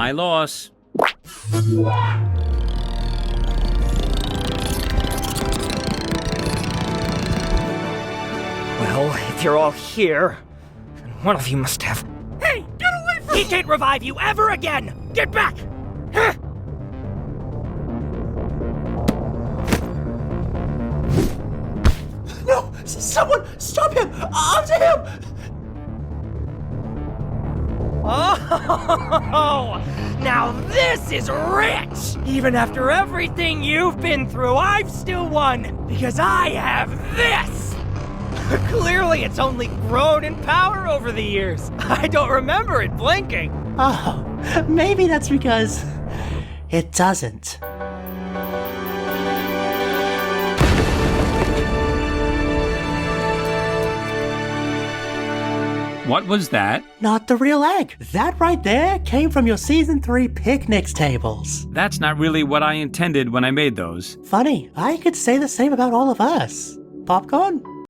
My loss. Well, if you're all here, then one of you must have... Hey, get away from me! He can't revive you ever again! Get back! Huh? No! Someone stop him! After him! Oh, now this is rich! Even after everything you've been through, I've still won, because I have this! Clearly it's only grown in power over the years. I don't remember it blinking. Oh, maybe that's because it doesn't. What was that? Not the real egg. That right there came from your Season 3 picnics tables. That's not really what I intended when I made those. Funny, I could say the same about all of us. Popcorn?